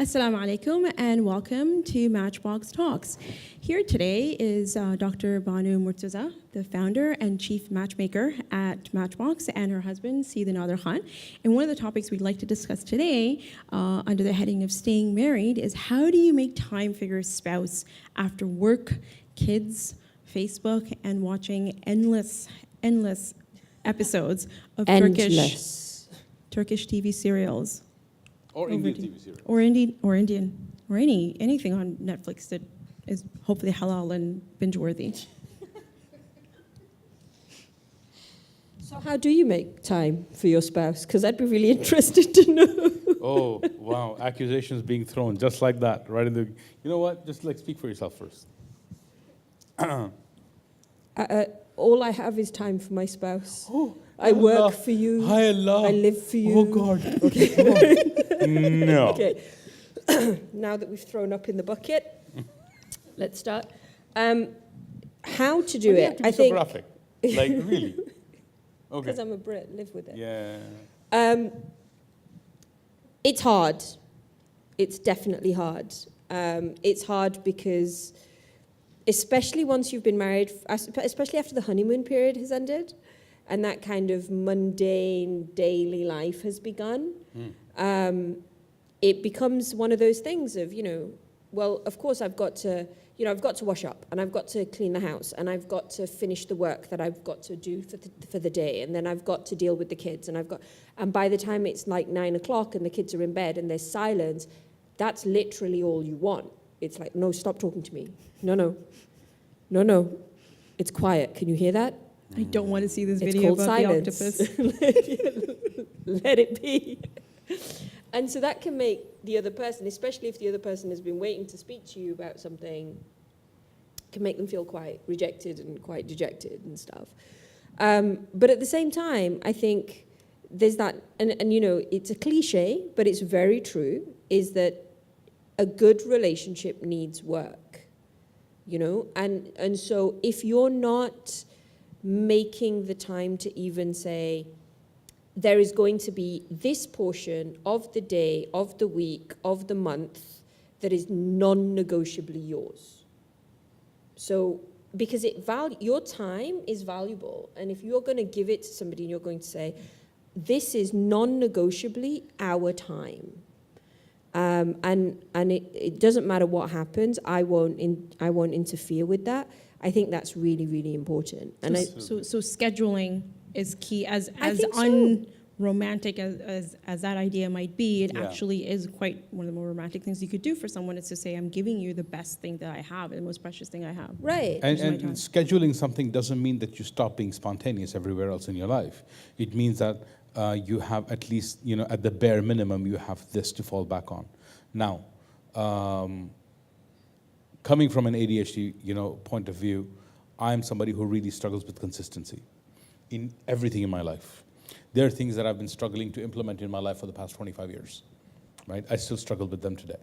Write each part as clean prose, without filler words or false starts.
Assalamu alaikum and welcome to Matchbox Talks. Here today is Dr. Banu Murtaza, the founder and chief matchmaker at Matchbox, and her husband, Seeda Nader Khan. And one of the topics we'd like to discuss today, under the heading of staying married, is how do you make time for your spouse after work, kids, Facebook, and watching endless episodes of Turkish TV serials. Or Indian TV series. Or Indian, or anything on Netflix that is hopefully halal and binge-worthy. So how do you make time for your spouse? Because I'd be really interested to know. Oh, wow. Accusations being thrown just like that, right in the... You know what? Just speak for yourself first. All I have is time for my spouse. Oh, I work for you. Hi, Allah. I live for you. Oh, God. Okay. No. Okay. Now that we've thrown up in the bucket, let's start. How to do Why do you it? have to be so graphic? Really? Okay. Because I'm a Brit, live with it. Yeah. It's hard. It's definitely hard. It's hard because, especially once you've been married, especially after the honeymoon period has ended, and that kind of mundane daily life has begun, it becomes one of those things of, well, of course I've got to wash up, and I've got to clean the house, and I've got to finish the work that I've got to do for the day, and then I've got to deal with the kids, and by the time it's like 9 o'clock and the kids are in bed and there's silence, that's literally all you want. It's like, no, stop talking to me. No, it's quiet. Can you hear that? I don't want to see this It's video called about silence. the octopus. Let it be. And so that can make the other person, especially if the other person has been waiting to speak to you about something, can make them feel quite rejected and quite dejected and stuff. But at the same time, I think there's that, and it's a cliche, but it's very true, is that a good relationship needs work, and so if you're not making the time to even say, there is going to be this portion of the day, of the week, of the month that is non-negotiably yours. So, because your time is valuable, and if you're going to give it to somebody and you're going to say, this is non-negotiably our time, and it doesn't matter what happens, I won't interfere with that. I think that's really, really important. And so scheduling is key. As so. Unromantic as that idea might be, it Yeah. actually is quite one of the more romantic things you could do for someone, is to say, I'm giving you the best thing that I have, the most precious thing I have. Right. And my time. scheduling something doesn't mean that you stop being spontaneous everywhere else in your life. It means that you have at least, at the bare minimum, you have this to fall back on. Now, coming from an ADHD, point of view, I'm somebody who really struggles with consistency in everything in my life. There are things that I've been struggling to implement in my life for the past 25 years, right? I still struggle with them today,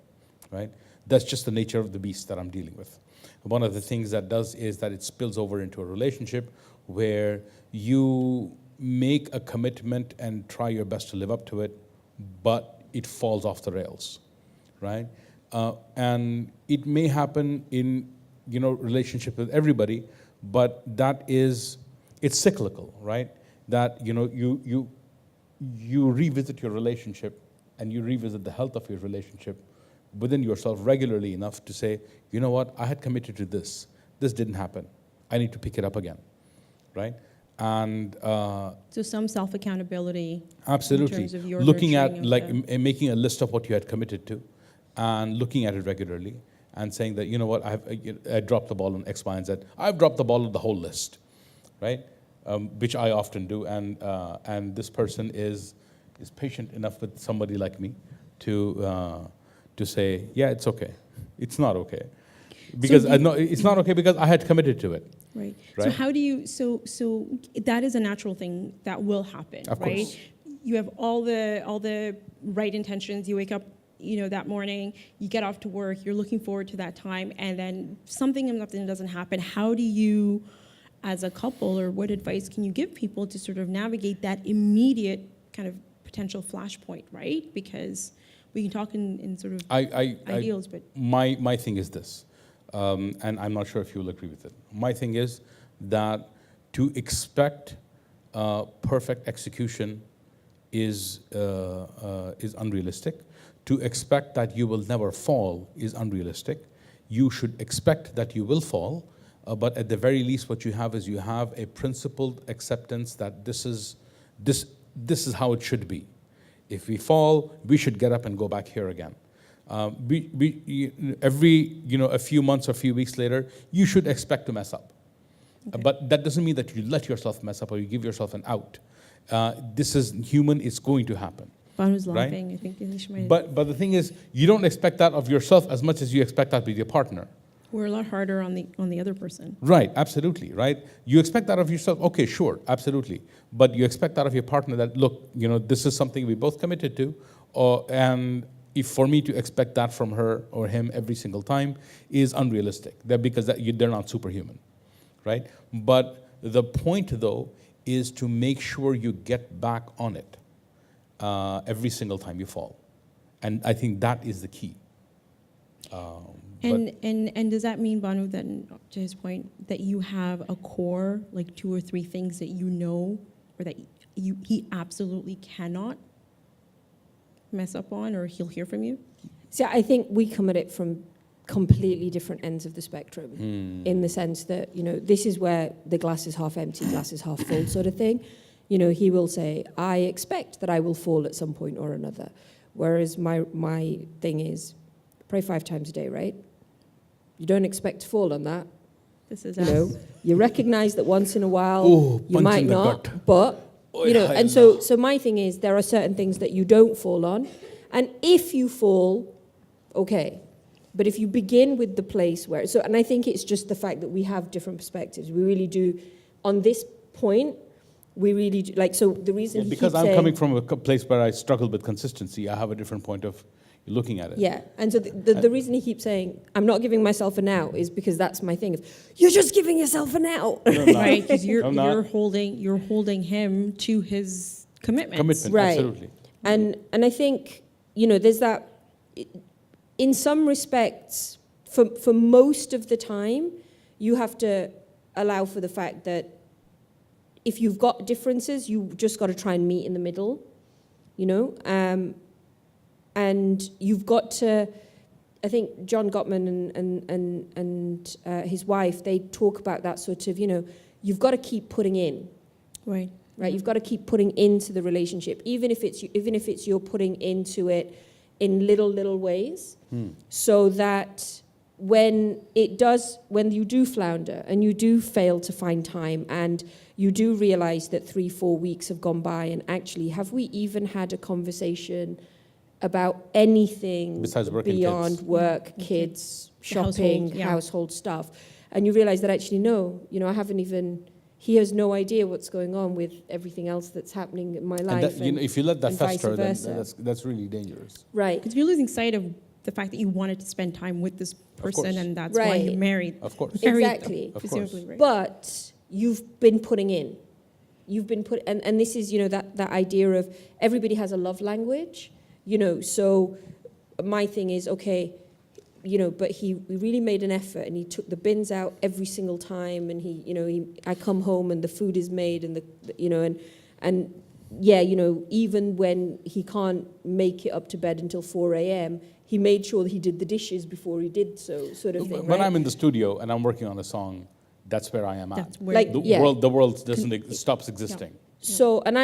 right? That's just the nature of the beast that I'm dealing with. One of the things that does is that it spills over into a relationship where you make a commitment and try your best to live up to it, but it falls off the rails, right? And it may happen in, relationship with everybody, but it's cyclical, right? That, you revisit your relationship and you revisit the health of your relationship within yourself regularly enough to say, you know what, I had committed to this. This didn't happen. I need to pick it up again, right? And So some self-accountability. absolutely. In terms of your looking at, nurturing of making a list of what you had committed to and looking at it regularly and saying that, you know what, I dropped the ball on X, Y, and Z. I've dropped the ball on the whole list, right? Which I often do, and this person is patient enough with somebody like me to say, yeah, it's okay. It's not okay, because it's not okay because I had committed to it. Right. Right? So how do you? So that is a natural thing that will happen, Of right? course. You have all the right intentions. You wake up, that morning. You get off to work. You're looking forward to that time, and then something doesn't happen. How do you, as a couple, or what advice can you give people to sort of navigate that immediate kind of potential flashpoint, right? Because we can talk in sort of I ideals, but my thing is this, and I'm not sure if you will agree with it. My thing is that to expect perfect execution is unrealistic. To expect that you will never fall is unrealistic. You should expect that you will fall, but at the very least, what you have is you have a principled acceptance that this is how it should be. If we fall, we should get up and go back here again. Every a few months or a few weeks later, you should expect to mess up. Okay. But that doesn't mean that you let yourself mess up or you give yourself an out. This is human, it's going to happen. Banu was Right? laughing. I think Ishmael. But the thing is, you don't expect that of yourself as much as you expect that with your partner. We're a lot harder on the other person. Right, absolutely, right? You expect that of yourself, okay, sure, absolutely. But you expect that of your partner that, look, this is something we both committed to, and if for me to expect that from her or him every single time is unrealistic, because they're not superhuman, right? But the point, though, is to make sure you get back on it every single time you fall. And I think that is the key. And does that mean, Banu, that to his point, that you have a core, like 2 or 3 things that you know, or that he absolutely cannot mess up on, or he'll hear from you? See, I think we come at it from completely different ends of the spectrum, in the sense that, this is where the glass is half empty, glass is half full sort of thing. He will say, I expect that I will fall at some point or another. Whereas my thing is, pray 5 times a day, right? You don't expect to fall on that. This is You recognize that once in a while you punch might in the not, gut. but and so my thing is, there are certain things that you don't fall on, and if you fall, okay. But if you begin with the place where, and I think it's just the fact that we have different perspectives. We really do, on this point, we really do, so the reason because I'm coming from a place where I struggle with consistency, I have a different point of looking at it. Yeah, and so the reason he keeps saying, I'm not giving myself an out, is because that's my thing. You're just giving yourself an out. No, I'm not. right, because I'm not. you're holding him to his commitments. Commitment, Right. absolutely. And I think, there's that, in some respects, for most of the time, you have to allow for the fact that if you've got differences, you just got to try and meet in the middle, and you've got to, I think John Gottman and his wife, they talk about that sort of, you've got to keep putting in. Right. Right, you've got to keep putting into the relationship, even if it's you're putting into it in little ways, so that when you do flounder and you do fail to find time and you do realize that 3-4 weeks have gone by and actually have we even had a conversation about anything Besides work and beyond kids. work, Yeah. kids, The shopping, household, yeah. household stuff, and you realize that actually no, I haven't even. He has no idea what's going on with everything else that's happening in my And life. that, if you let that and vice fester, then versa. that's really dangerous. Right. Because you're losing sight of the fact that you wanted to spend time with this person, course. and that's why you Right. married. Of course. Married them, Exactly. Of course. presumably, right? But you've been putting in. You've been and this is, that idea of everybody has a love language, so my thing is, okay, but he really made an effort and he took the bins out every single time, and I come home and the food is made and even when he can't make it up to bed until 4 a.m., he made sure that he did the dishes before he did so, sort of thing. When right? I'm in the studio and I'm working on a song, that's where I am at. That's where Like, The yeah. world doesn't stops existing. So, and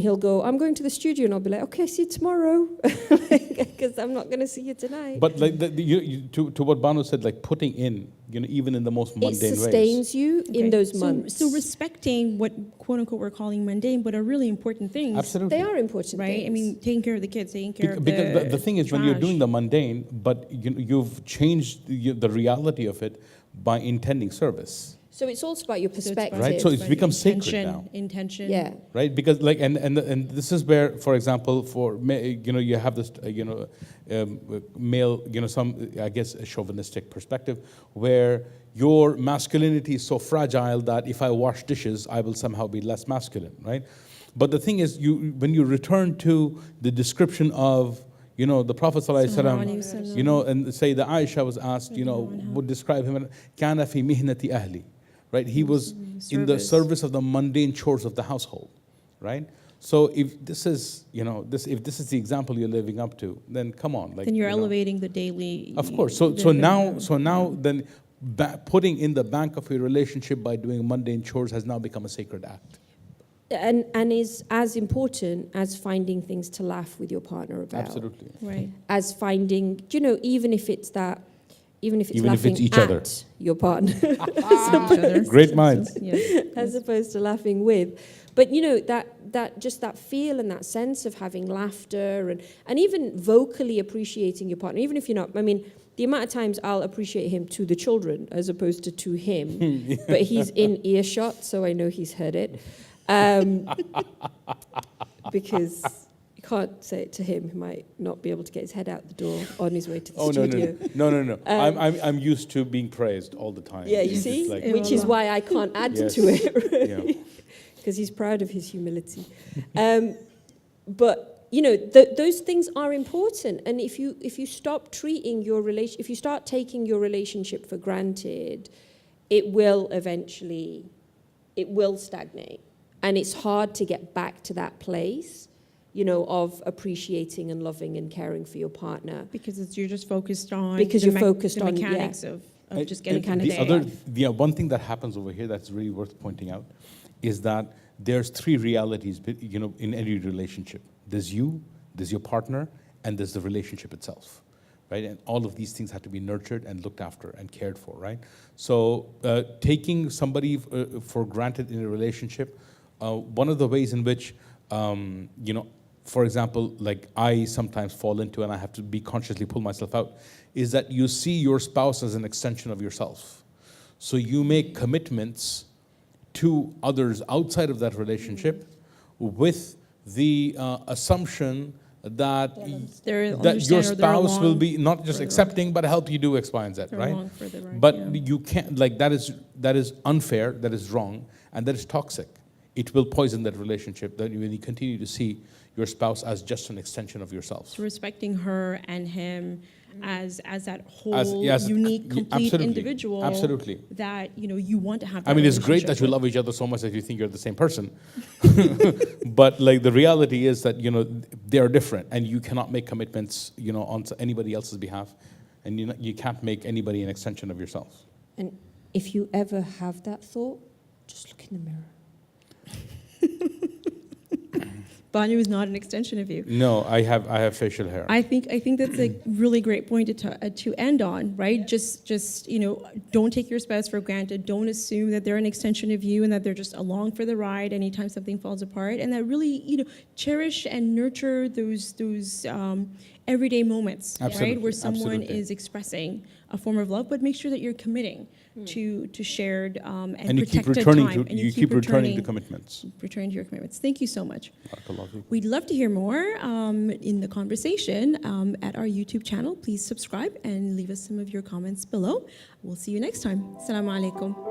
he'll go, I'm going to the studio, and I'll be like, okay, see you tomorrow, because I'm not going to see you tonight. But like to what Banu said, like putting in, even in the most It mundane ways. sustains you Okay. in those months. So respecting what quote unquote we're calling mundane, but are really important things. Absolutely. They are important Right? things. I mean, taking care of the kids, taking care of Because the thing is, when you're doing trash. the mundane, but you've changed the reality of it by intending service, So it's also about your So it's perspective. Right, so it's about become sacred intention, now. Intention. Yeah. right? Because and this is where, for example, you have this male, some I guess a chauvinistic perspective, where your masculinity is so fragile that if I wash dishes, I will somehow be less masculine, right? But the thing is, when you return to the description of You know, the Prophet Sallallahu alayhi wa sallam. you know, and Sayyidah Aisha was asked, you know, would describe him, kana fi mihnati ahli, right? He was in the service of the mundane chores of the household, right? So if this is, you know, if this is the example you're living up to, then come on, like, Then you're you know. elevating the daily. Of course. So now then, putting in the bank of your relationship by doing mundane chores has now become a sacred act. And is as important as finding things to laugh with your partner about. Absolutely. Right. As finding, you know, even if it's Even if laughing it's each at other. your partner, Great minds. Yes. as opposed to laughing with. But you know, that just that feel and that sense of having laughter and even vocally appreciating your partner, even if you're not, I mean, the amount of times I'll appreciate him to the children as opposed to him, but he's in earshot, so I know he's heard it. Because you can't say it to him, he might not be able to get his head out the door on his way to the studio. No. I'm used to being praused all the time. Yeah, you It's see? like, Which is why I can't add Yes. to it, right? Yeah. Because he's proud of his humility. But you know, those things are important. And if you stop treating your if you start taking your relationship for granted, it will stagnate. And it's hard to get back to that place, you know, of appreciating and loving and caring for your partner. Because you're just focused on Because you're focused the on, mechanics of just getting kind of the one thing that happens over here that's really worth pointing out is that there's three realities, you know, in any relationship. There's you, there's your partner, and there's the relationship itself, right? And all of these things have to be nurtured and looked after and cared for, right? So taking somebody for granted in a relationship, one of the ways in which, you know, for example, like I sometimes fall into, and I have to be consciously pull myself out, is that you see your spouse as an extension of yourself. So you make commitments to others outside of that relationship with the assumption that your spouse will be not just accepting, but help you do X, Y, and Z, right? But you can't, like, that is unfair, that is wrong, and that is toxic. It will poison that relationship that when you continue to see your spouse as just an extension of yourself. So respecting her and him as that whole unique, complete individual. Absolutely. That, you know, you want to have. I mean, it's great that you love each other so much that you think you're the same person. But like the reality is that, you know, they are different, and you cannot make commitments, you know, on anybody else's behalf, and you can't make anybody an extension of yourself. And if you ever have that thought, just look in the mirror. Banu is not an extension of you. No, I have facial hair. I think that's a really great point to end on, right? Just you know, don't take your spouse for granted. Don't assume that they're an extension of you and that they're just along for the ride anytime something falls apart. And that really, you know, cherish and nurture those everyday moments, right? Where someone is expressing a form of love, but make sure that you're committing to shared and you keep protected returning time. to you keep returning to commitments. Returning to your commitments. Thank you so much. Barakallahu. We'd love to hear more in the conversation at our YouTube channel. Please subscribe and leave us some of your comments below. We'll see you next time. Assalamu alaikum.